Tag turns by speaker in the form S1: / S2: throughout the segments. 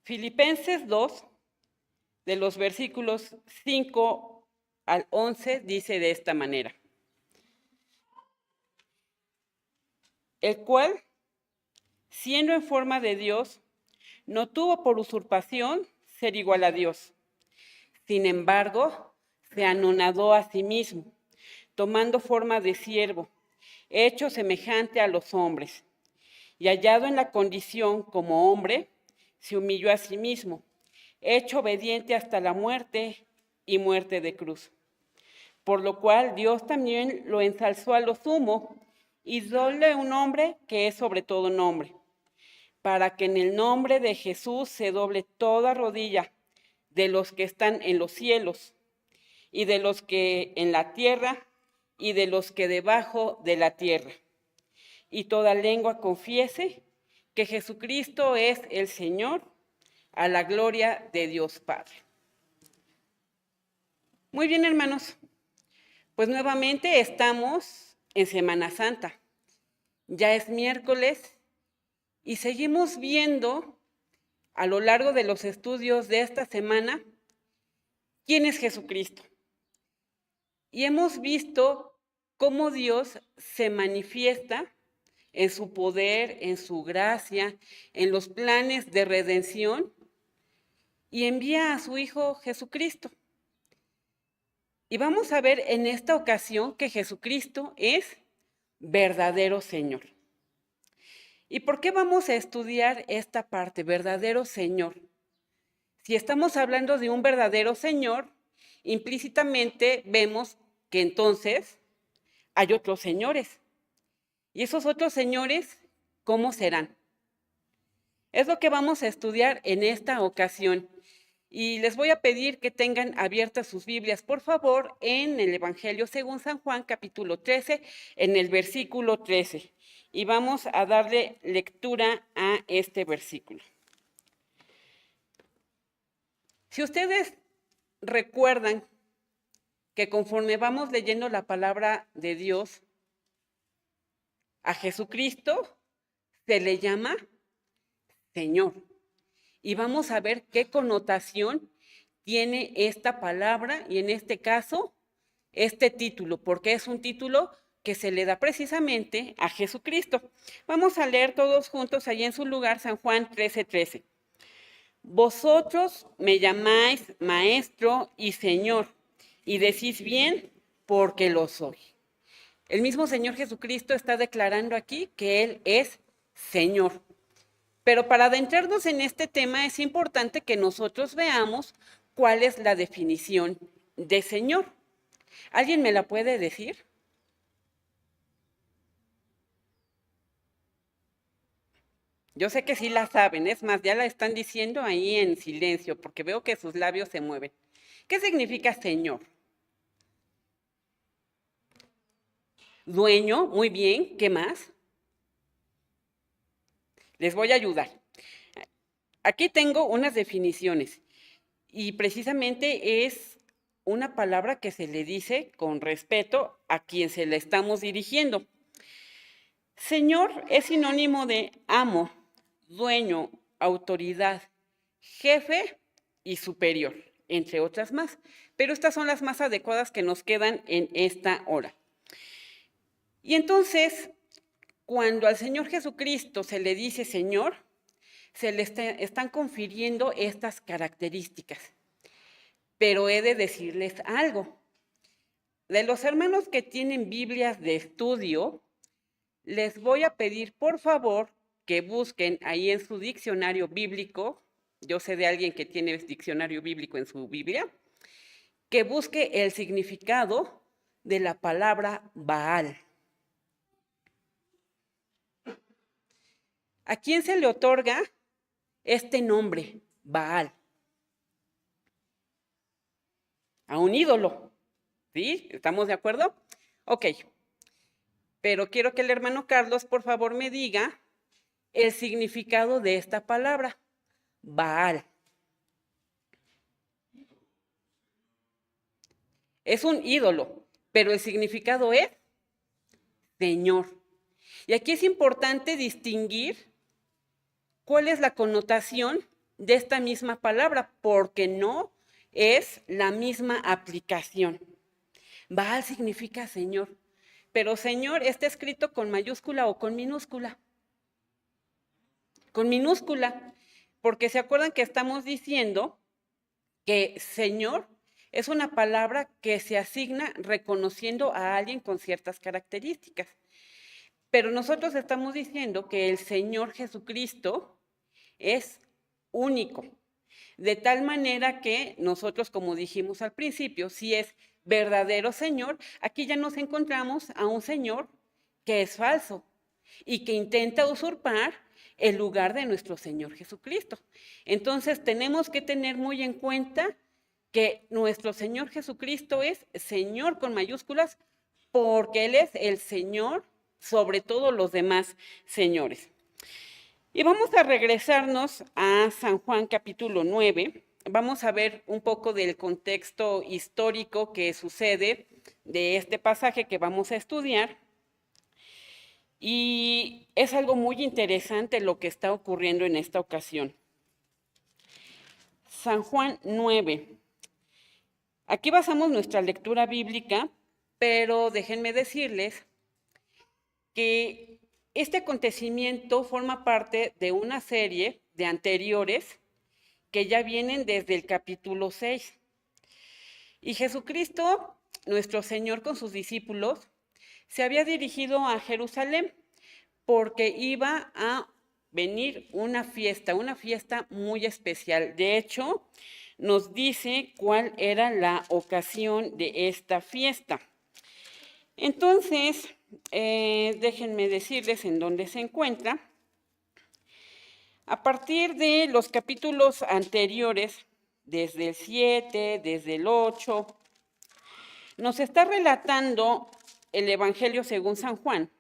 S1: Filipenses 2, de los versículos 5 al 11, dice de esta manera: el cual, siendo en forma de Dios, no tuvo por usurpación ser igual a Dios. Sin embargo, se anonadó a sí mismo, tomando forma de siervo, hecho semejante a los hombres, y hallado en la condición como hombre, se humilló a sí mismo, hecho obediente hasta la muerte y muerte de cruz. Por lo cual Dios también lo ensalzó a lo sumo y dióle un nombre que es sobre todo nombre, para que en el nombre de Jesús se doble toda rodilla de los que están en los cielos y de los que en la tierra y de los que debajo de la tierra, y toda lengua confiese que Jesucristo es el Señor, a la gloria de Dios Padre. Muy bien, hermanos, pues nuevamente estamos en Semana Santa. Ya es miércoles y seguimos viendo a lo largo de los estudios de esta semana quién es Jesucristo. Y hemos visto cómo Dios se manifiesta en su poder, en su gracia, en los planes de redención, y envía a su Hijo Jesucristo. Y vamos a ver en esta ocasión que Jesucristo es verdadero Señor. ¿Y por qué vamos a estudiar esta parte, verdadero Señor? Si estamos hablando de un verdadero Señor, implícitamente vemos que entonces hay otros señores. ¿Y esos otros señores cómo serán? Es lo que vamos a estudiar en esta ocasión. Y les voy a pedir que tengan abiertas sus Biblias, por favor, en el Evangelio según San Juan, capítulo 13, en el versículo 13. Y vamos a darle lectura a este versículo. Si ustedes recuerdan que conforme vamos leyendo la palabra de Dios, a Jesucristo se le llama Señor. Y vamos a ver qué connotación tiene esta palabra y en este caso, este título, porque es un título que se le da precisamente a Jesucristo. Vamos a leer todos juntos allí en su lugar San Juan 13:13. Vosotros me llamáis Maestro y Señor, y decís bien porque lo soy. El mismo Señor Jesucristo está declarando aquí que Él es Señor. Pero para adentrarnos en este tema es importante que nosotros veamos cuál es la definición de Señor. ¿Alguien me la puede decir? Yo sé que sí la saben, es más, ya la están diciendo ahí en silencio, porque veo que sus labios se mueven. ¿Qué significa Señor? Dueño, muy bien, ¿qué más? Les voy a ayudar. Aquí tengo unas definiciones y precisamente es una palabra que se le dice con respeto a quien se le estamos dirigiendo. Señor es sinónimo de amo, dueño, autoridad, jefe y superior, entre otras más. Pero estas son las más adecuadas que nos quedan en esta hora. Y entonces, cuando al Señor Jesucristo se le dice Señor, se le están confiriendo estas características. Pero he de decirles algo. De los hermanos que tienen Biblias de estudio, les voy a pedir, por favor, que busquen ahí en su diccionario bíblico, yo sé de alguien que tiene diccionario bíblico en su Biblia, que busque el significado de la palabra Baal. ¿A quién se le otorga este nombre, Baal? A un ídolo, ¿sí? ¿Estamos de acuerdo? Ok. Pero quiero que el hermano Carlos, por favor, me diga el significado de esta palabra, Baal. Es un ídolo, pero el significado es Señor. Y aquí es importante distinguir cuál es la connotación de esta misma palabra, porque no es la misma aplicación. Baal significa Señor, pero Señor está escrito con mayúscula o con minúscula. Con minúscula, porque se acuerdan que estamos diciendo que Señor es una palabra que se asigna reconociendo a alguien con ciertas características. Pero nosotros estamos diciendo que el Señor Jesucristo es único, de tal manera que nosotros, como dijimos al principio, si es verdadero Señor, aquí ya nos encontramos a un Señor que es falso y que intenta usurpar el lugar de nuestro Señor Jesucristo. Entonces tenemos que tener muy en cuenta que nuestro Señor Jesucristo es Señor con mayúsculas porque Él es el Señor sobre todos los demás señores. Y vamos a regresarnos a San Juan capítulo 9. Vamos a ver un poco del contexto histórico que sucede de este pasaje que vamos a estudiar. Y es algo muy interesante lo que está ocurriendo en esta ocasión. San Juan 9. Aquí basamos nuestra lectura bíblica, pero déjenme decirles que este acontecimiento forma parte de una serie de anteriores que ya vienen desde el capítulo 6. Y Jesucristo, nuestro Señor con sus discípulos, se había dirigido a Jerusalén porque iba a venir una fiesta muy especial. De hecho, nos dice cuál era la ocasión de esta fiesta. Entonces, déjenme decirles en dónde se encuentra. A partir de los capítulos anteriores, desde el 7, desde el 8, nos está relatando el Evangelio según San Juan,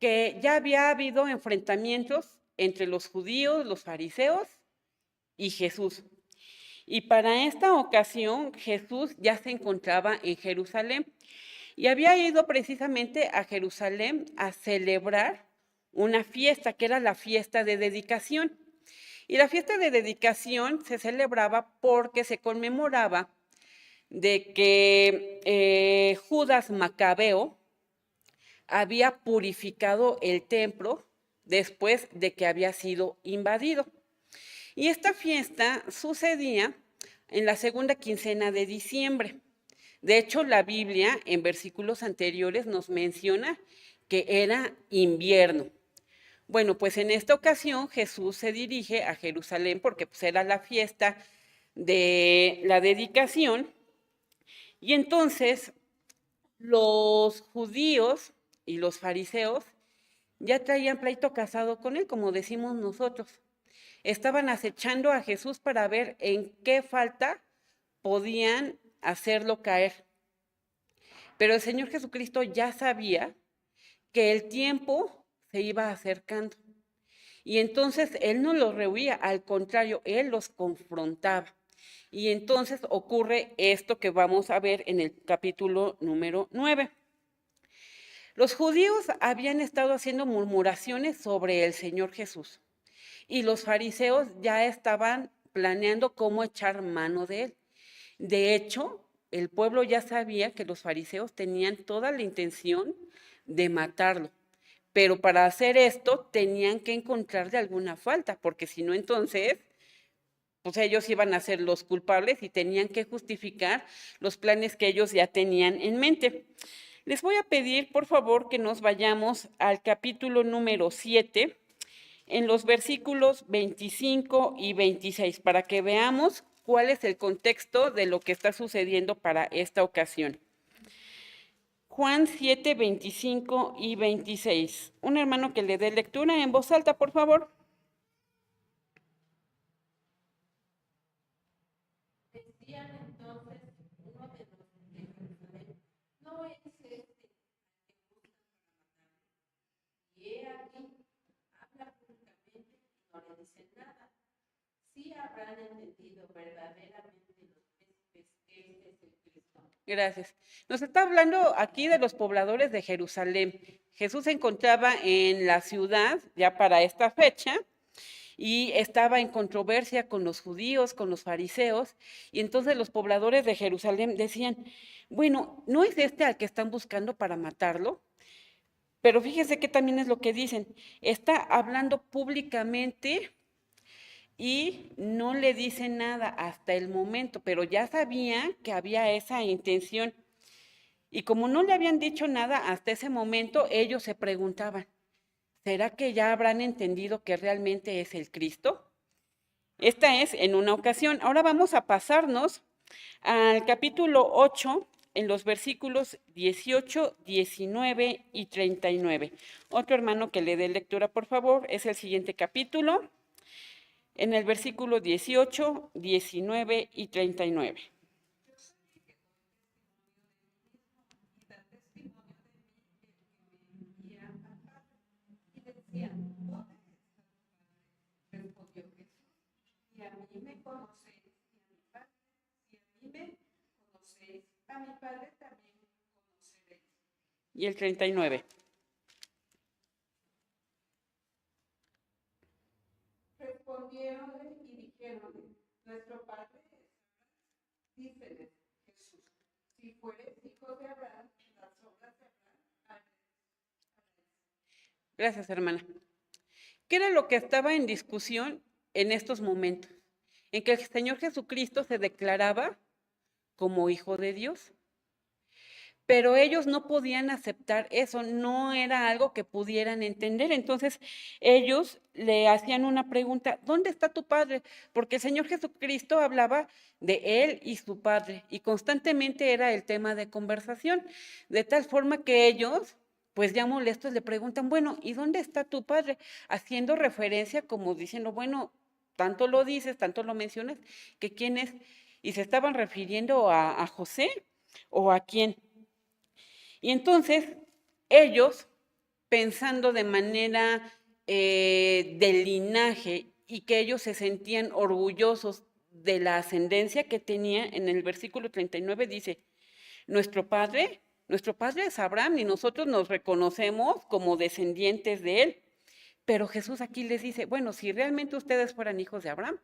S1: que ya había habido enfrentamientos entre los judíos, los fariseos y Jesús. Y para esta ocasión Jesús ya se encontraba en Jerusalén y había ido precisamente a Jerusalén a celebrar una fiesta que era la fiesta de dedicación. Y la fiesta de dedicación se celebraba porque se conmemoraba de que Judas Macabeo había purificado el templo después de que había sido invadido. Y esta fiesta sucedía en la segunda quincena de diciembre. De hecho, la Biblia en versículos anteriores nos menciona que era invierno. Bueno, pues en esta ocasión Jesús se dirige a Jerusalén porque pues, era la fiesta de la dedicación. Y entonces los judíos y los fariseos ya traían pleito casado con él, como decimos nosotros. Estaban acechando a Jesús para ver en qué falta podían hacerlo caer. Pero el Señor Jesucristo ya sabía que el tiempo se iba acercando. Y entonces Él no los rehuía, al contrario, Él los confrontaba. Y entonces ocurre esto que vamos a ver en el capítulo número 9. Los judíos habían estado haciendo murmuraciones sobre el Señor Jesús. Y los fariseos ya estaban planeando cómo echar mano de Él. De hecho, el pueblo ya sabía que los fariseos tenían toda la intención de matarlo. Pero para hacer esto tenían que encontrarle alguna falta, porque si no, entonces, pues ellos iban a ser los culpables y tenían que justificar los planes que ellos ya tenían en mente. Les voy a pedir, por favor, que nos vayamos al capítulo número 7, en los versículos 25 y 26, para que veamos cuál es el contexto de lo que está sucediendo para esta ocasión. Juan 7, 25 y 26. Un hermano que le dé lectura en voz alta, por favor.
S2: Decían entonces uno de los de Jerusalén, ¿no es este el que buscan para matarlo? Y he aquí, habla públicamente y no le dicen nada. Sí habrán entendido verdaderamente los príncipes que este es el Cristo.
S1: Gracias. Nos está hablando aquí de los pobladores de Jerusalén. Jesús se encontraba en la ciudad ya para esta fecha y estaba en controversia con los judíos, con los fariseos, y entonces los pobladores de Jerusalén decían, bueno, ¿no es este al que están buscando para matarlo? Pero fíjense que también es lo que dicen, está hablando públicamente y no le dice nada hasta el momento, pero ya sabía que había esa intención. Y como no le habían dicho nada hasta ese momento, ellos se preguntaban, ¿será que ya habrán entendido que realmente es el Cristo? Esta es en una ocasión. Ahora vamos a pasarnos al capítulo 8, en los versículos 18, 19 y 39. Otro hermano que le dé lectura, por favor, es el siguiente capítulo, en el versículo 18, 19 y 39.
S2: A mi Padre también conoceréis.
S1: Y el 39.
S2: Respondieronle y dijeronle, nuestro Padre es Abraham. Díceles Jesús, si fueres hijos de Abraham, las obras de Abraham haréis.
S1: Gracias, hermana. ¿Qué era lo que estaba en discusión en estos momentos? En que el Señor Jesucristo se declaraba como hijo de Dios. Pero ellos no podían aceptar eso, no era algo que pudieran entender. Entonces ellos le hacían una pregunta, ¿dónde está tu padre? Porque el Señor Jesucristo hablaba de él y su padre y constantemente era el tema de conversación, de tal forma que ellos, pues ya molestos, le preguntan, bueno, ¿y dónde está tu padre? Haciendo referencia como diciendo, bueno, tanto lo dices, tanto lo mencionas, que quién es, y se estaban refiriendo a José o a quién. Y entonces ellos, pensando de manera del linaje y que ellos se sentían orgullosos de la ascendencia que tenía, en el versículo 39 dice, nuestro padre es Abraham y nosotros nos reconocemos como descendientes de él. Pero Jesús aquí les dice, bueno, si realmente ustedes fueran hijos de Abraham,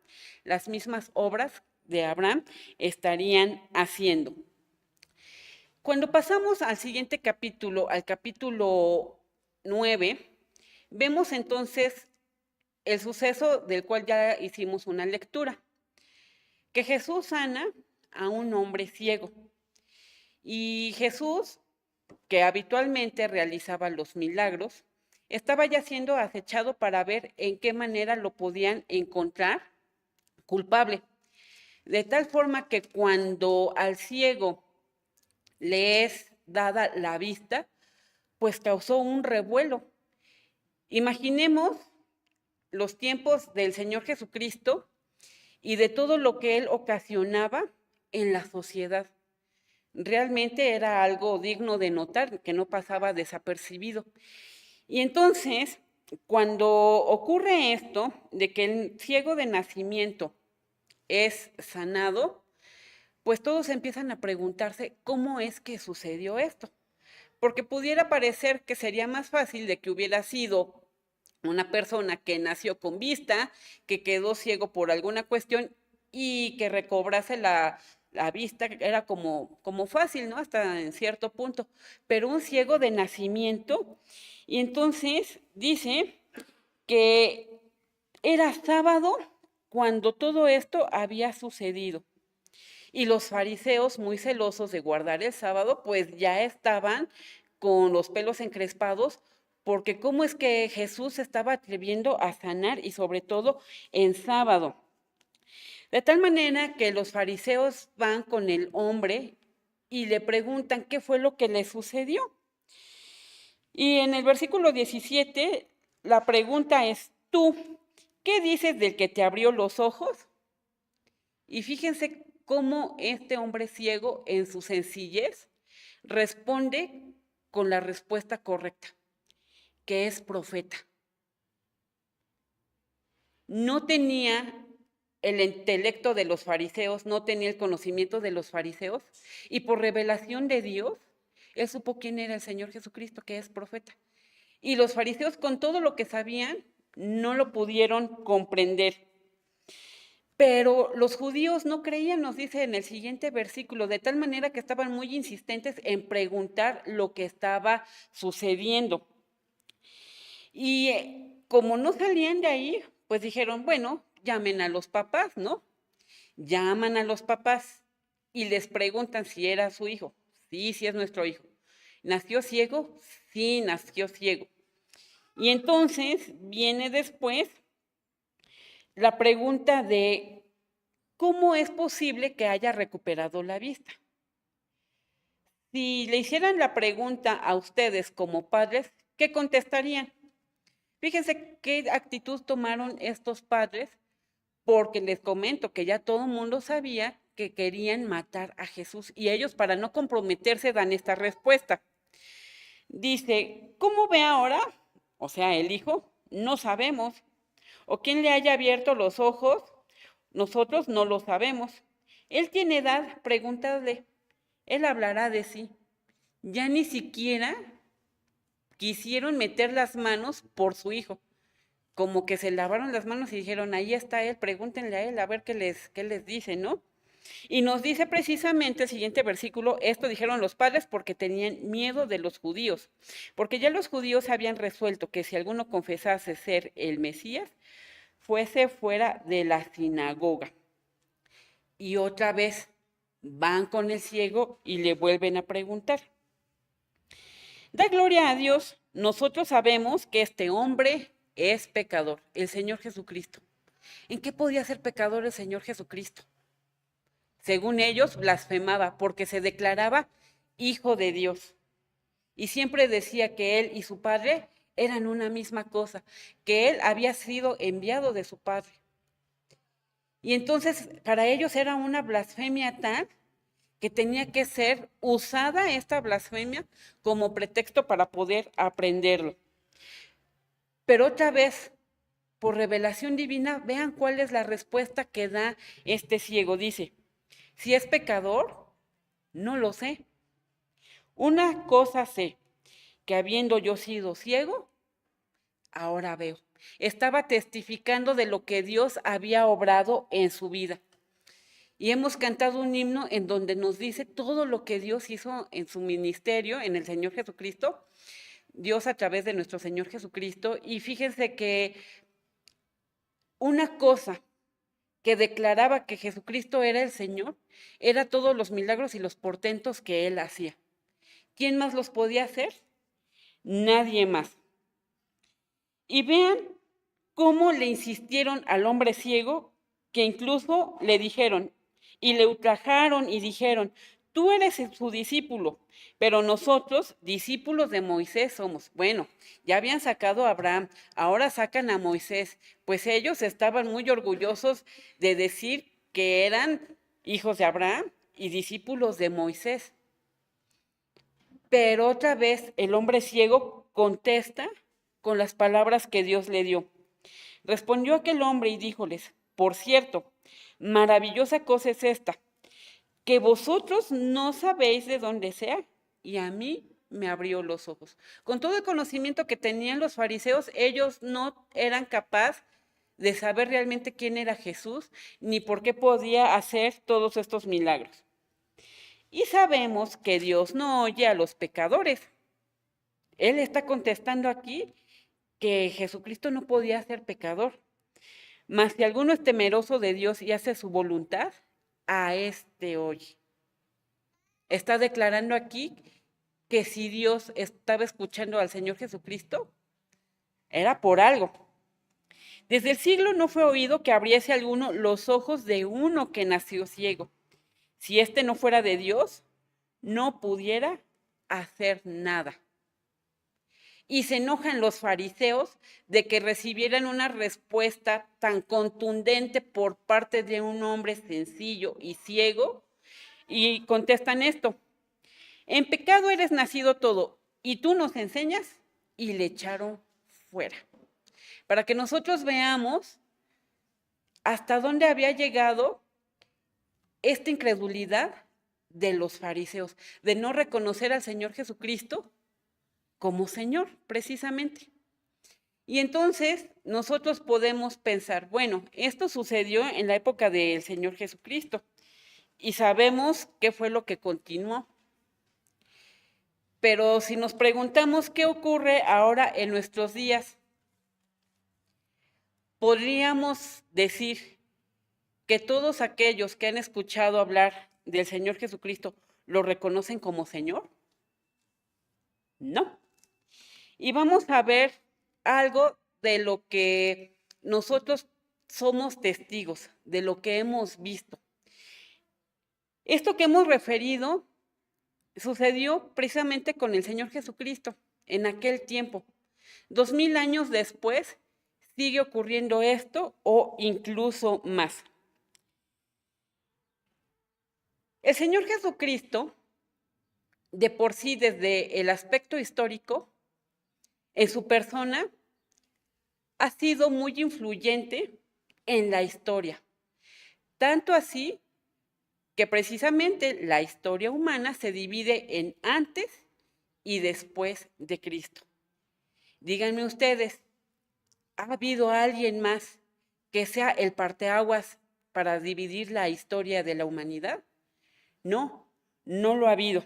S1: las mismas obras de Abraham estarían haciendo. Cuando pasamos al siguiente capítulo, al capítulo 9, vemos entonces el suceso del cual ya hicimos una lectura, que Jesús sana a un hombre ciego. Y Jesús, que habitualmente realizaba los milagros, estaba ya siendo acechado para ver en qué manera lo podían encontrar culpable. De tal forma que cuando al ciego le es dada la vista, pues causó un revuelo. Imaginemos los tiempos del Señor Jesucristo y de todo lo que él ocasionaba en la sociedad. Realmente era algo digno de notar, que no pasaba desapercibido. Y entonces, cuando ocurre esto, de que el ciego de nacimiento es sanado, pues todos empiezan a preguntarse cómo es que sucedió esto. Porque pudiera parecer que sería más fácil de que hubiera sido una persona que nació con vista, que quedó ciego por alguna cuestión y que recobrase la vista, era como fácil, ¿no? Hasta en cierto punto, pero un ciego de nacimiento. Y entonces dice que era sábado cuando todo esto había sucedido. Y los fariseos, muy celosos de guardar el sábado, pues ya estaban con los pelos encrespados, porque cómo es que Jesús se estaba atreviendo a sanar y sobre todo en sábado. De tal manera que los fariseos van con el hombre y le preguntan qué fue lo que le sucedió. Y en el versículo 17, la pregunta es, ¿tú qué dices del que te abrió los ojos? Y fíjense cómo este hombre ciego, en su sencillez, responde con la respuesta correcta, que es profeta. No tenía el intelecto de los fariseos, no tenía el conocimiento de los fariseos, y por revelación de Dios, él supo quién era el Señor Jesucristo, que es profeta. Y los fariseos, con todo lo que sabían, no lo pudieron comprender. Pero los judíos no creían, nos dice en el siguiente versículo, de tal manera que estaban muy insistentes en preguntar lo que estaba sucediendo. Y como no salían de ahí, pues dijeron, bueno, llamen a los papás, ¿no? Llaman a los papás y les preguntan si era su hijo. Sí, sí es nuestro hijo. ¿Nació ciego? Sí, nació ciego. Y entonces viene después la pregunta de cómo es posible que haya recuperado la vista. Si le hicieran la pregunta a ustedes como padres, ¿qué contestarían? Fíjense qué actitud tomaron estos padres, porque les comento que ya todo el mundo sabía que querían matar a Jesús y ellos, para no comprometerse, dan esta respuesta. Dice, ¿cómo ve ahora? O sea, el hijo, no sabemos. ¿O quién le haya abierto los ojos? Nosotros no lo sabemos. Él tiene edad, pregúntale. Él hablará de sí. Ya ni siquiera quisieron meter las manos por su hijo. Como que se lavaron las manos y dijeron, ahí está él, pregúntenle a él a ver qué les dice, ¿no? Y nos dice precisamente el siguiente versículo, esto dijeron los padres porque tenían miedo de los judíos, porque ya los judíos habían resuelto que si alguno confesase ser el Mesías, fuese fuera de la sinagoga. Y otra vez van con el ciego y le vuelven a preguntar. Da gloria a Dios, nosotros sabemos que este hombre es pecador, el Señor Jesucristo. ¿En qué podía ser pecador el Señor Jesucristo? Según ellos, blasfemaba porque se declaraba hijo de Dios. Y siempre decía que él y su padre eran una misma cosa, que él había sido enviado de su padre. Y entonces para ellos era una blasfemia tal que tenía que ser usada esta blasfemia como pretexto para poder aprenderlo. Pero otra vez, por revelación divina, vean cuál es la respuesta que da este ciego. Dice, si es pecador, no lo sé. Una cosa sé, que habiendo yo sido ciego, ahora veo. Estaba testificando de lo que Dios había obrado en su vida. Y hemos cantado un himno en donde nos dice todo lo que Dios hizo en su ministerio, en el Señor Jesucristo, Dios a través de nuestro Señor Jesucristo. Y fíjense que una cosa que declaraba que Jesucristo era el Señor, era todos los milagros y los portentos que Él hacía. ¿Quién más los podía hacer? Nadie más. Y vean cómo le insistieron al hombre ciego, que incluso le dijeron, y le ultrajaron y dijeron, tú eres su discípulo, pero nosotros, discípulos de Moisés, somos. Bueno, ya habían sacado a Abraham, ahora sacan a Moisés, pues ellos estaban muy orgullosos de decir que eran hijos de Abraham y discípulos de Moisés. Pero otra vez el hombre ciego contesta con las palabras que Dios le dio. Respondió aquel hombre y díjoles, por cierto, maravillosa cosa es esta, que vosotros no sabéis de dónde sea, y a mí me abrió los ojos. Con todo el conocimiento que tenían los fariseos, ellos no eran capaces de saber realmente quién era Jesús, ni por qué podía hacer todos estos milagros. Y sabemos que Dios no oye a los pecadores. Él está contestando aquí que Jesucristo no podía ser pecador. Mas si alguno es temeroso de Dios y hace su voluntad, a este oye. Está declarando aquí que si Dios estaba escuchando al Señor Jesucristo, era por algo. Desde el siglo no fue oído que abriese alguno los ojos de uno que nació ciego. Si éste no fuera de Dios, no pudiera hacer nada. Y se enojan los fariseos de que recibieran una respuesta tan contundente por parte de un hombre sencillo y ciego, y contestan esto: en pecado eres nacido todo, y tú nos enseñas, y le echaron fuera. Para que nosotros veamos hasta dónde había llegado esta incredulidad de los fariseos, de no reconocer al Señor Jesucristo como Señor, precisamente. Y entonces nosotros podemos pensar, bueno, esto sucedió en la época del Señor Jesucristo y sabemos qué fue lo que continuó. Pero si nos preguntamos qué ocurre ahora en nuestros días, podríamos decir que todos aquellos que han escuchado hablar del Señor Jesucristo lo reconocen como Señor. No. Y vamos a ver algo de lo que nosotros somos testigos, de lo que hemos visto. Esto que hemos referido sucedió precisamente con el Señor Jesucristo en aquel tiempo. 2000 años después sigue ocurriendo esto o incluso más. El Señor Jesucristo, de por sí, desde el aspecto histórico, en su persona, ha sido muy influyente en la historia. Tanto así que precisamente la historia humana se divide en antes y después de Cristo. Díganme ustedes, ¿ha habido alguien más que sea el parteaguas para dividir la historia de la humanidad? No, no lo ha habido.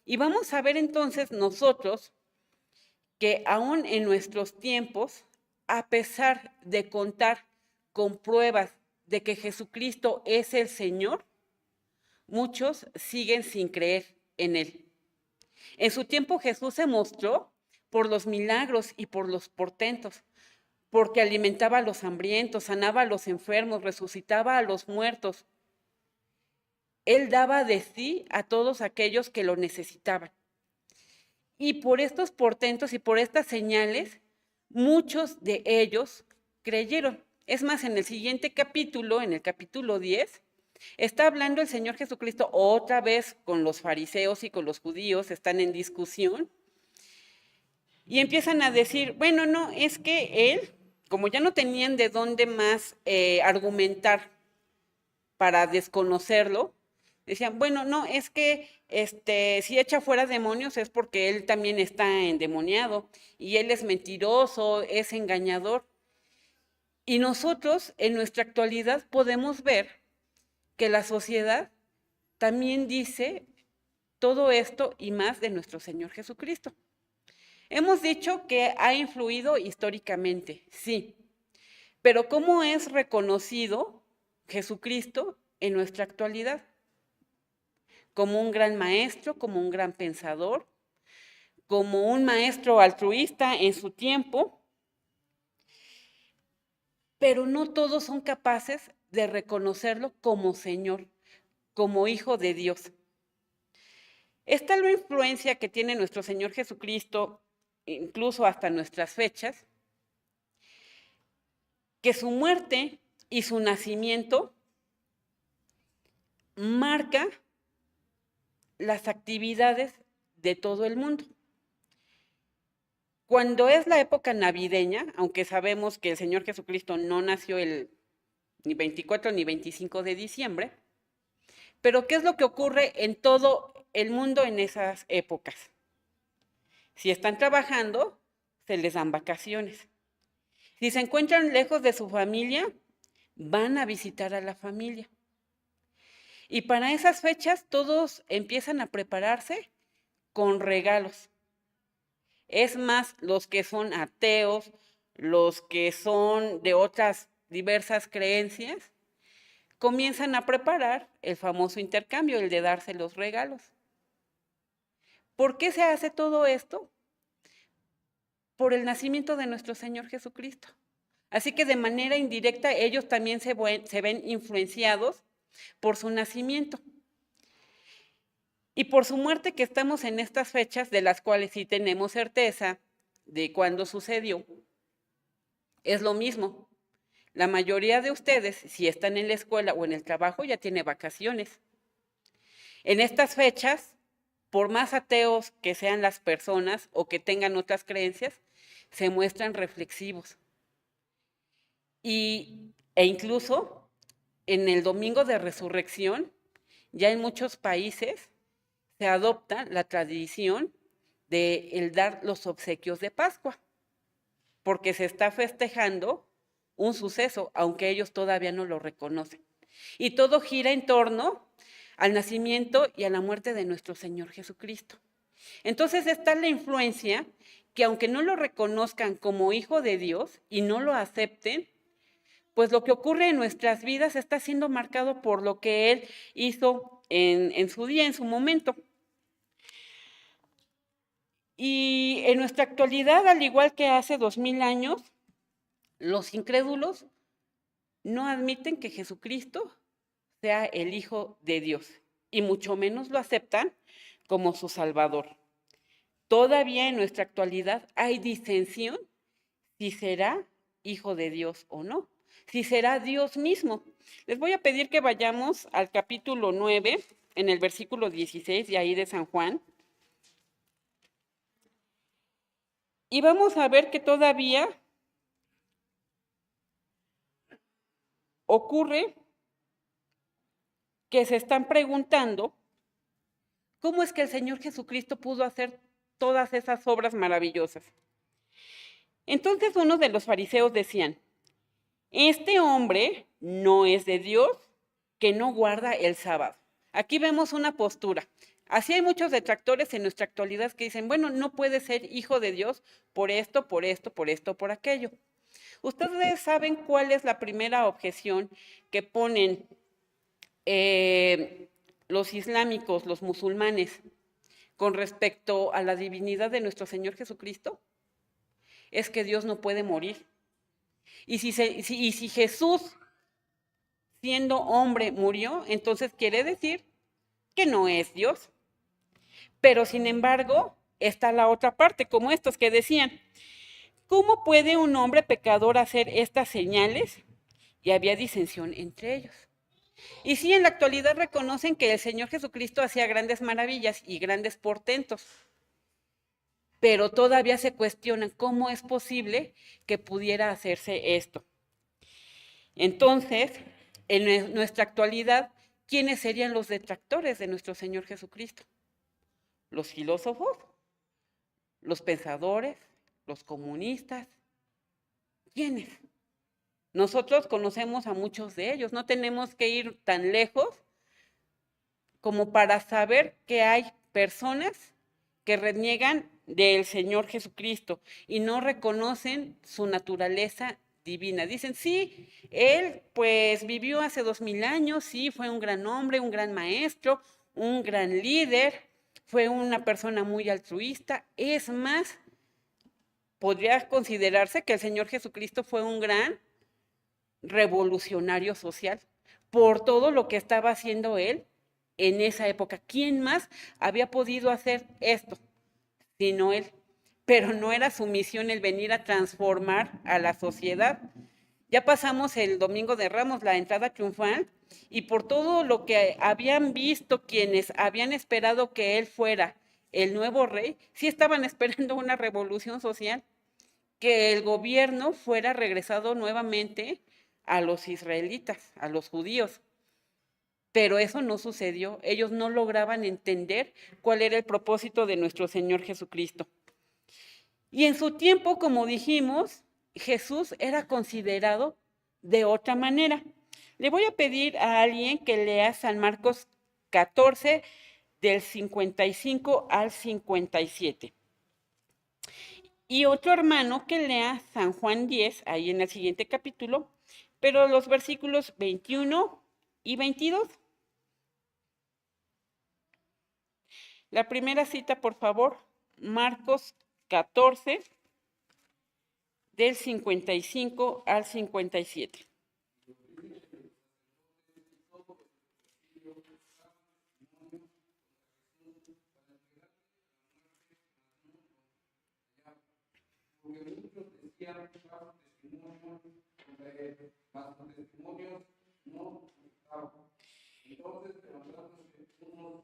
S1: Y vamos a ver entonces nosotros que aún en nuestros tiempos, a pesar de contar con pruebas de que Jesucristo es el Señor, muchos siguen sin creer en Él. En su tiempo Jesús se mostró por los milagros y por los portentos, porque alimentaba a los hambrientos, sanaba a los enfermos, resucitaba a los muertos. Él daba de sí a todos aquellos que lo necesitaban. Y por estos portentos y por estas señales, muchos de ellos creyeron. Es más, en el siguiente capítulo, en el capítulo 10, está hablando el Señor Jesucristo otra vez con los fariseos y con los judíos, están en discusión, y empiezan a decir, bueno, no, es que él, como ya no tenían de dónde más argumentar para desconocerlo, decían, bueno, no, es que si echa fuera demonios es porque él también está endemoniado y él es mentiroso, es engañador. Y nosotros en nuestra actualidad podemos ver que la sociedad también dice todo esto y más de nuestro Señor Jesucristo. Hemos dicho que ha influido históricamente, sí, pero ¿cómo es reconocido Jesucristo en nuestra actualidad? Como un gran maestro, como un gran pensador, como un maestro altruista en su tiempo, pero no todos son capaces de reconocerlo como Señor, como Hijo de Dios. Esta es la influencia que tiene nuestro Señor Jesucristo, incluso hasta nuestras fechas, que su muerte y su nacimiento marca las actividades de todo el mundo. Cuando es la época navideña, aunque sabemos que el Señor Jesucristo no nació ni 24 ni 25 de diciembre, pero ¿qué es lo que ocurre en todo el mundo en esas épocas? Si están trabajando, se les dan vacaciones. Si se encuentran lejos de su familia, van a visitar a la familia. Y para esas fechas todos empiezan a prepararse con regalos. Es más, los que son ateos, los que son de otras diversas creencias, comienzan a preparar el famoso intercambio, el de darse los regalos. ¿Por qué se hace todo esto? Por el nacimiento de nuestro Señor Jesucristo. Así que de manera indirecta ellos también se ven influenciados por su nacimiento. Y por su muerte, que estamos en estas fechas, de las cuales sí tenemos certeza de cuándo sucedió, es lo mismo. La mayoría de ustedes, si están en la escuela o en el trabajo, ya tiene vacaciones. En estas fechas, por más ateos que sean las personas o que tengan otras creencias, se muestran reflexivos. E incluso en el domingo de resurrección, ya en muchos países se adopta la tradición de el dar los obsequios de Pascua. porque se está festejando un suceso, aunque ellos todavía no lo reconocen. Y todo gira en torno al nacimiento y a la muerte de nuestro Señor Jesucristo. Entonces está la influencia que aunque no lo reconozcan como hijo de Dios y no lo acepten, pues lo que ocurre en nuestras vidas está siendo marcado por lo que Él hizo en su día, en su momento. Y en nuestra actualidad, al igual que hace 2000 años, los incrédulos no admiten que Jesucristo sea el Hijo de Dios y mucho menos lo aceptan como su Salvador. Todavía en nuestra actualidad hay disensión si será Hijo de Dios o no, si será Dios mismo. Les voy a pedir que vayamos al capítulo 9, en el versículo 16, de ahí de San Juan. Y vamos a ver que todavía ocurre que se están preguntando cómo es que el Señor Jesucristo pudo hacer todas esas obras maravillosas. Entonces unos de los fariseos decían, este hombre no es de Dios, que no guarda el sábado. Aquí vemos una postura. Así hay muchos detractores en nuestra actualidad que dicen, bueno, no puede ser hijo de Dios por esto, por esto, por esto, por aquello. Ustedes saben cuál es la primera objeción que ponen los islámicos, los musulmanes, con respecto a la divinidad de nuestro Señor Jesucristo. Es que Dios no puede morir. Y si Jesús, siendo hombre, murió, entonces quiere decir que no es Dios. Pero sin embargo, está la otra parte, como estos que decían, ¿cómo puede un hombre pecador hacer estas señales? Y había disensión entre ellos. Y sí, en la actualidad reconocen que el Señor Jesucristo hacía grandes maravillas y grandes portentos, pero todavía se cuestionan cómo es posible que pudiera hacerse esto. Entonces, en nuestra actualidad, ¿quiénes serían los detractores de nuestro Señor Jesucristo? Los filósofos, los pensadores, los comunistas. ¿Quiénes? Nosotros conocemos a muchos de ellos, no tenemos que ir tan lejos como para saber que hay personas que reniegan del Señor Jesucristo y no reconocen su naturaleza divina. Dicen, sí, Él pues vivió hace 2000 años, sí, fue un gran hombre, un gran maestro, un gran líder, fue una persona muy altruista. Es más, podría considerarse que el Señor Jesucristo fue un gran revolucionario social por todo lo que estaba haciendo Él en esa época. ¿Quién más había podido hacer esto sino Él? Pero no era su misión el venir a transformar a la sociedad. Ya pasamos el Domingo de Ramos, la entrada triunfal, y por todo lo que habían visto quienes habían esperado que Él fuera el nuevo rey, sí estaban esperando una revolución social, que el gobierno fuera regresado nuevamente a los israelitas, a los judíos. Pero eso no sucedió. Ellos no lograban entender cuál era el propósito de nuestro Señor Jesucristo. Y en su tiempo, como dijimos, Jesús era considerado de otra manera. Le voy a pedir a alguien que lea San Marcos 14, del 55 al 57. Y otro hermano que lea San Juan 10, ahí en el siguiente capítulo, pero los versículos 21 y 22. La primera cita, por favor, Marcos 14, del 55 al 57.
S3: Porque muchos decían falsos testimonios contra él, mas los testimonios no estaban. Entonces, levantándose unos,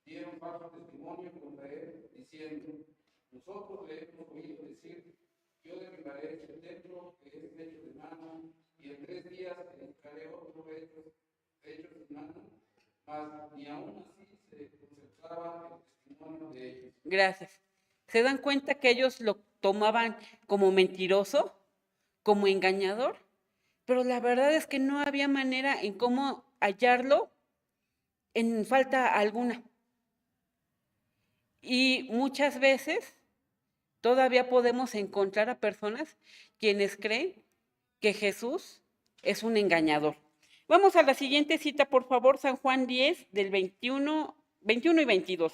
S3: dieron falso testimonio contra él, diciendo, nosotros le hemos oído decir, yo derribaré este templo que es hecho de mano, y en 3 días edificaré otro hecho de mano, mas ni aún así se concertaba el testimonio de ellos.
S1: Gracias. Se dan cuenta que ellos lo tomaban como mentiroso, como engañador, pero la verdad es que no había manera en cómo hallarlo en falta alguna. Y muchas veces todavía podemos encontrar a personas quienes creen que Jesús es un engañador. Vamos a la siguiente cita, por favor, San Juan 10, del 21 y 22.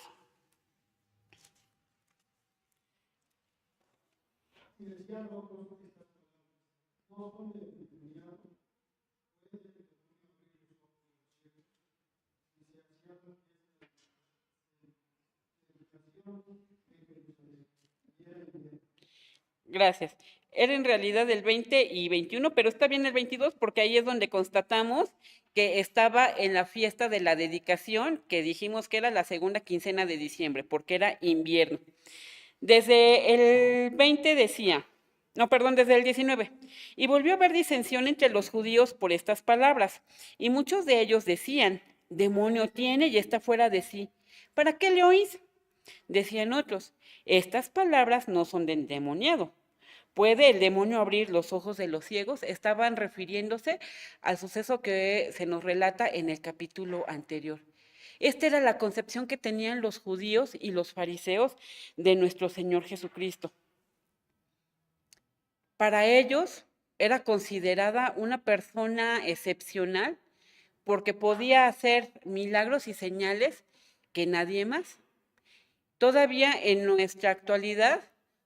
S1: Gracias. Era en realidad el 20 y 21, pero está bien el 22 porque ahí es donde constatamos que estaba en la fiesta de la dedicación, que dijimos que era la segunda quincena de diciembre, porque era invierno. Desde el 20 decía, no, perdón, desde el 19, y volvió a haber disensión entre los judíos por estas palabras, y muchos de ellos decían, demonio tiene y está fuera de sí. ¿Para qué le oís? Decían otros, estas palabras no son de endemoniado. ¿Puede el demonio abrir los ojos de los ciegos? Estaban refiriéndose al suceso que se nos relata en el capítulo anterior. Esta era la concepción que tenían los judíos y los fariseos de nuestro Señor Jesucristo. Para ellos era considerada una persona excepcional porque podía hacer milagros y señales que nadie más. Todavía en nuestra actualidad,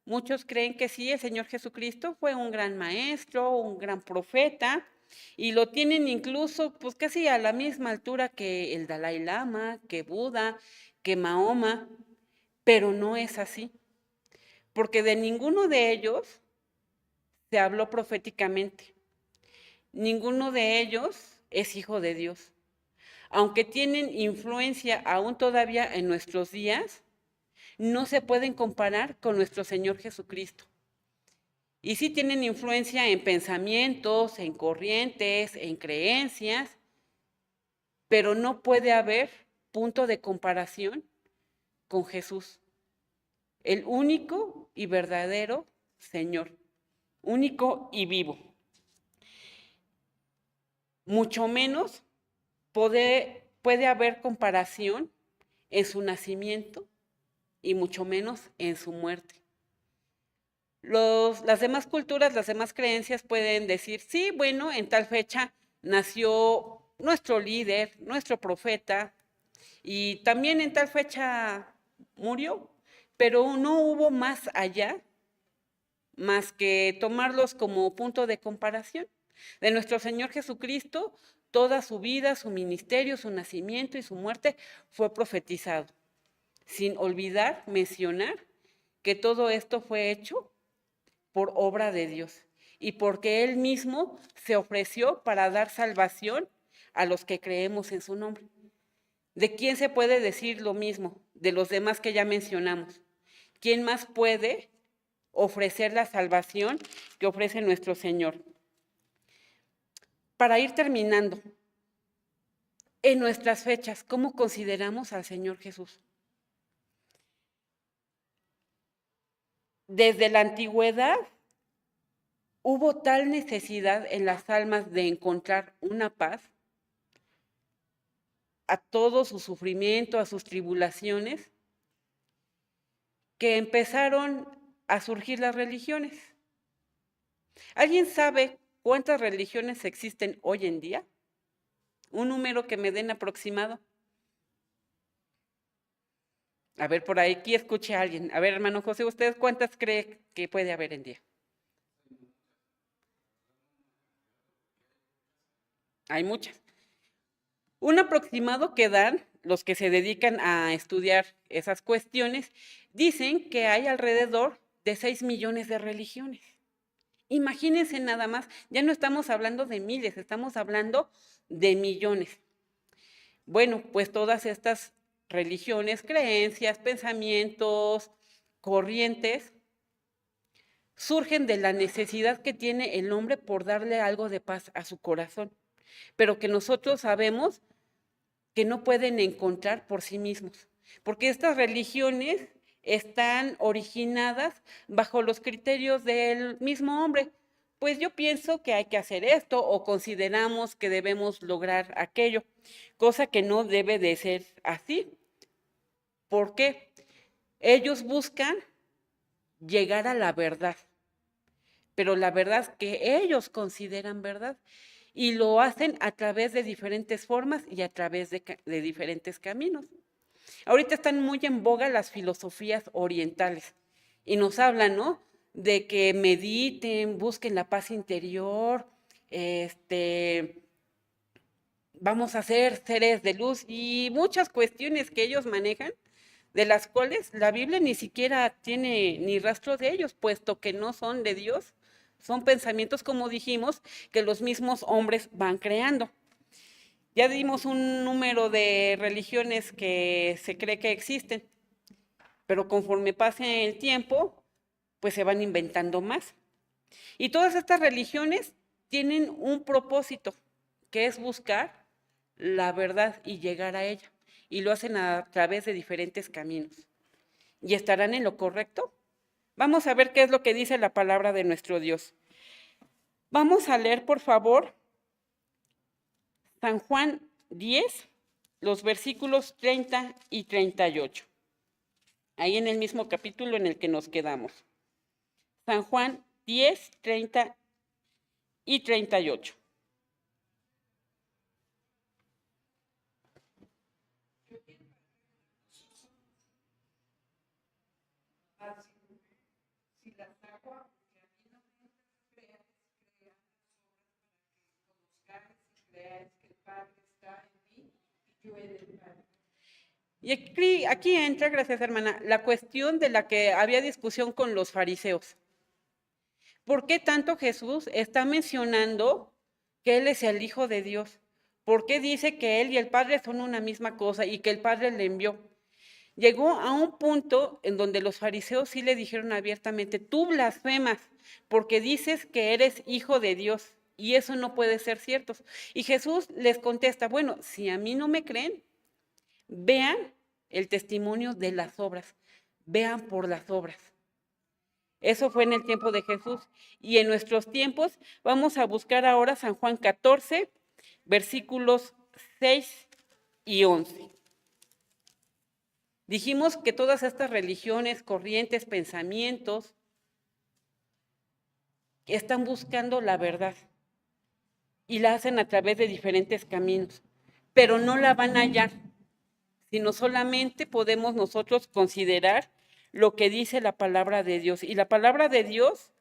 S1: muchos creen que sí, el Señor Jesucristo fue un gran maestro, un gran profeta, y lo tienen incluso pues casi a la misma altura que el Dalai Lama, que Buda, que Mahoma, pero no es así, porque de ninguno de ellos se habló proféticamente. Ninguno de ellos es hijo de Dios. Aunque tienen influencia aún todavía en nuestros días, no se pueden comparar con nuestro Señor Jesucristo. Y sí tienen influencia en pensamientos, en corrientes, en creencias, pero no puede haber punto de comparación con Jesús, el único y verdadero Señor, único y vivo. Mucho menos puede haber comparación en su nacimiento y mucho menos en su muerte. Las demás culturas, las demás creencias pueden decir, sí, bueno, en tal fecha nació nuestro líder, nuestro profeta, y también en tal fecha murió, pero no hubo más allá, más que tomarlos como punto de comparación. De nuestro Señor Jesucristo, toda su vida, su ministerio, su nacimiento y su muerte fue profetizado, sin olvidar mencionar que todo esto fue hecho por obra de Dios y porque Él mismo se ofreció para dar salvación a los que creemos en su nombre. ¿De quién se puede decir lo mismo? De los demás que ya mencionamos. ¿Quién más puede ofrecer la salvación que ofrece nuestro Señor? Para ir terminando, en nuestras fechas, ¿cómo consideramos al Señor Jesús? Desde la antigüedad hubo tal necesidad en las almas de encontrar una paz a todo su sufrimiento, a sus tribulaciones, que empezaron a surgir las religiones. ¿Alguien sabe cuántas religiones existen hoy en día? Un número que me den aproximado. A ver, por aquí escuche a alguien. A ver, hermano José, ¿ustedes cuántas cree que puede haber en día? Hay muchas. Un aproximado que dan los que se dedican a estudiar esas cuestiones, dicen que hay alrededor de 6 millones de religiones. Imagínense nada más, ya no estamos hablando de miles, estamos hablando de millones. Bueno, pues todas estas religiones, creencias, pensamientos, corrientes, surgen de la necesidad que tiene el hombre por darle algo de paz a su corazón, pero que nosotros sabemos que no pueden encontrar por sí mismos, porque estas religiones están originadas bajo los criterios del mismo hombre. Pues yo pienso que hay que hacer esto o consideramos que debemos lograr aquello, cosa que no debe de ser así. ¿Por qué? Ellos buscan llegar a la verdad, pero la verdad que ellos consideran verdad y lo hacen a través de diferentes formas y a través de diferentes caminos. Ahorita están muy en boga las filosofías orientales y nos hablan, ¿no? De que mediten, busquen la paz interior, vamos a ser seres de luz y muchas cuestiones que ellos manejan, de las cuales la Biblia ni siquiera tiene ni rastro de ellos, puesto que no son de Dios, son pensamientos, como dijimos, que los mismos hombres van creando. Ya dimos un número de religiones que se cree que existen, pero conforme pase el tiempo, pues se van inventando más. Y todas estas religiones tienen un propósito, que es buscar la verdad y llegar a ella. Y lo hacen a través de diferentes caminos. ¿Y estarán en lo correcto? Vamos a ver qué es lo que dice la palabra de nuestro Dios. Vamos a leer, por favor, San Juan 10, los versículos 30 y 38. Ahí en el mismo capítulo en el que nos quedamos. San Juan 10, 30 y 38.
S2: Si las hago, que a mí no me creas, conozcáis y creáis que el Padre está en mí y yo en el Padre.
S1: Y aquí entra, gracias hermana, la cuestión de la que había discusión con los fariseos. ¿Por qué tanto Jesús está mencionando que Él es el Hijo de Dios? ¿Por qué dice que Él y el Padre son una misma cosa y que el Padre le envió? Llegó a un punto en donde los fariseos sí le dijeron abiertamente, tú blasfemas porque dices que eres hijo de Dios y eso no puede ser cierto. Y Jesús les contesta, bueno, si a mí no me creen, vean el testimonio de las obras, vean por las obras. Eso fue en el tiempo de Jesús. Y en nuestros tiempos vamos a buscar ahora San Juan 14, versículos 6 y 11. Dijimos que todas estas religiones, corrientes, pensamientos, están buscando la verdad y la hacen a través de diferentes caminos, pero no la van a hallar, sino solamente podemos nosotros considerar lo que dice la palabra de Dios. Y la palabra de Dios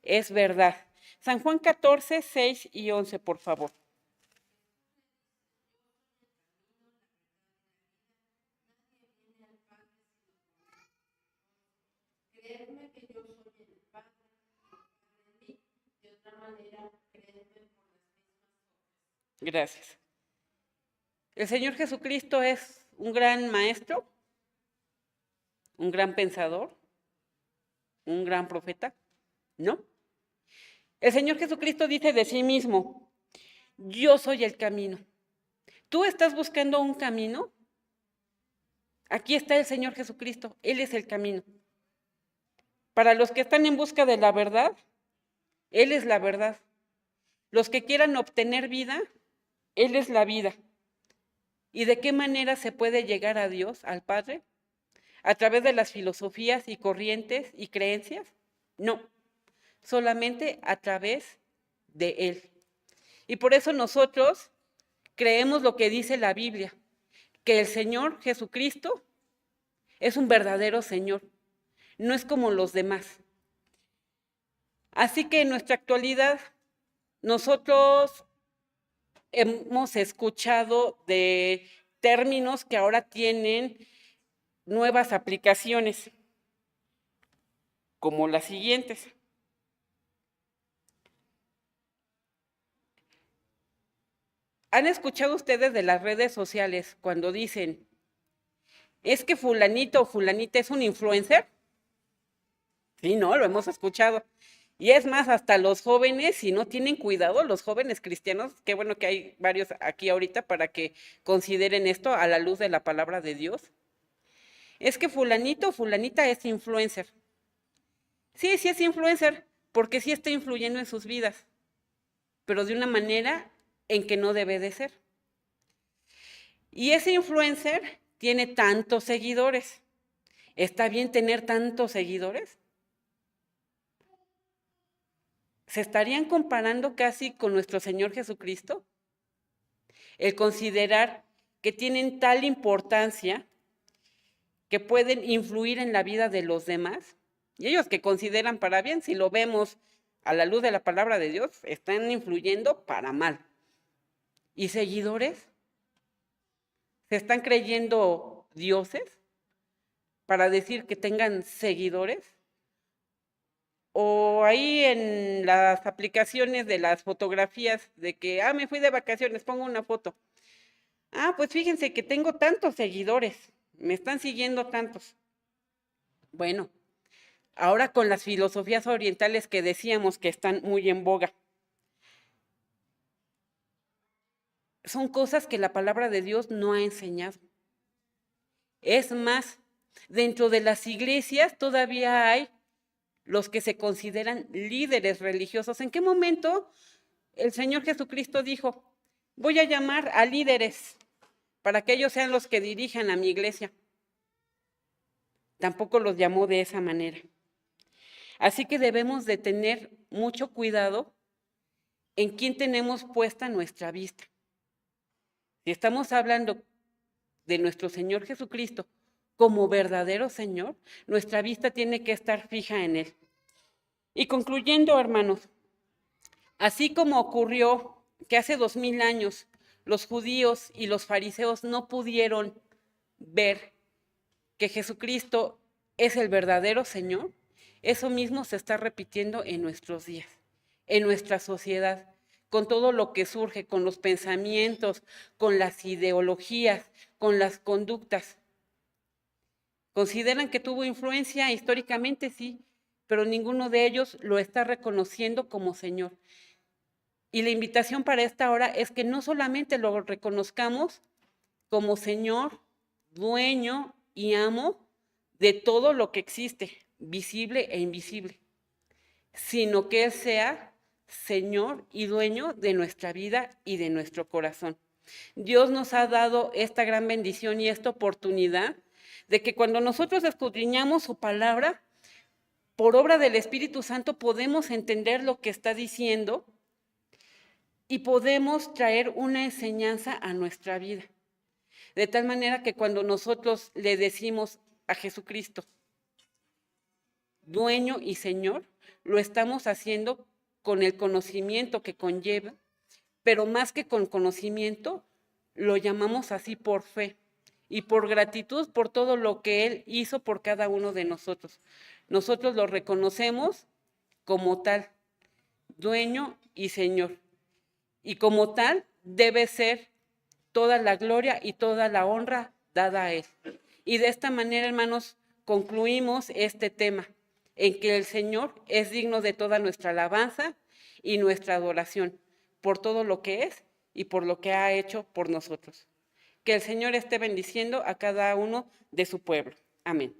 S1: es verdad. San Juan 14, 6 y 11, por favor.
S2: Creedme que yo soy el Padre en mí, de otra manera, creedme por las mismas obras.
S1: Gracias. El Señor Jesucristo es un gran maestro, un gran pensador, un gran profeta, ¿no? El Señor Jesucristo dice de sí mismo, yo soy el camino. ¿Tú estás buscando un camino? Aquí está el Señor Jesucristo, Él es el camino. Para los que están en busca de la verdad, Él es la verdad. Los que quieran obtener vida, Él es la vida. ¿Y de qué manera se puede llegar a Dios, al Padre? ¿A través de las filosofías y corrientes y creencias? No, solamente a través de Él. Y por eso nosotros creemos lo que dice la Biblia, que el Señor Jesucristo es un verdadero Señor, no es como los demás. Así que en nuestra actualidad nosotros hemos escuchado de términos que ahora tienen nuevas aplicaciones, como las siguientes. ¿Han escuchado ustedes de las redes sociales cuando dicen, es que fulanito o fulanita es un influencer? Sí, no, lo hemos escuchado. Y es más, hasta los jóvenes, si no tienen cuidado, los jóvenes cristianos, qué bueno que hay varios aquí ahorita para que consideren esto a la luz de la palabra de Dios. Es que fulanito o fulanita es influencer. Sí, sí es influencer, porque sí está influyendo en sus vidas, pero de una manera en que no debe de ser. Y ese influencer tiene tantos seguidores. ¿Está bien tener tantos seguidores? ¿Se estarían comparando casi con nuestro Señor Jesucristo? El considerar que tienen tal importancia que pueden influir en la vida de los demás, y ellos que consideran para bien, si lo vemos a la luz de la palabra de Dios, están influyendo para mal. ¿Y seguidores? ¿Se están creyendo dioses para decir que tengan seguidores? O ahí en las aplicaciones de las fotografías de que, me fui de vacaciones, pongo una foto. Pues fíjense que tengo tantos seguidores, me están siguiendo tantos. Bueno, ahora con las filosofías orientales que decíamos que están muy en boga, son cosas que la palabra de Dios no ha enseñado. Es más, dentro de las iglesias todavía hay los que se consideran líderes religiosos. ¿En qué momento el Señor Jesucristo dijo, voy a llamar a líderes para que ellos sean los que dirijan a mi iglesia? Tampoco los llamó de esa manera. Así que debemos de tener mucho cuidado en quién tenemos puesta nuestra vista. Si estamos hablando de nuestro Señor Jesucristo como verdadero Señor, nuestra vista tiene que estar fija en Él. Y concluyendo, hermanos, así como ocurrió que hace 2000 años los judíos y los fariseos no pudieron ver que Jesucristo es el verdadero Señor, eso mismo se está repitiendo en nuestros días, en nuestra sociedad, con todo lo que surge, con los pensamientos, con las ideologías, con las conductas. ¿Consideran que tuvo influencia históricamente? Sí, pero ninguno de ellos lo está reconociendo como Señor. Y la invitación para esta hora es que no solamente lo reconozcamos como Señor, dueño y amo de todo lo que existe, visible e invisible, sino que Él sea Señor y dueño de nuestra vida y de nuestro corazón. Dios nos ha dado esta gran bendición y esta oportunidad de que cuando nosotros escudriñamos su palabra, por obra del Espíritu Santo podemos entender lo que está diciendo y podemos traer una enseñanza a nuestra vida. De tal manera que cuando nosotros le decimos a Jesucristo, dueño y Señor, lo estamos haciendo con el conocimiento que conlleva, pero más que con conocimiento, lo llamamos así por fe y por gratitud por todo lo que Él hizo por cada uno de nosotros. Nosotros lo reconocemos como tal, dueño y Señor. Y como tal, debe ser toda la gloria y toda la honra dada a Él. Y de esta manera, hermanos, concluimos este tema, en que el Señor es digno de toda nuestra alabanza y nuestra adoración, por todo lo que es y por lo que ha hecho por nosotros. Que el Señor esté bendiciendo a cada uno de su pueblo. Amén.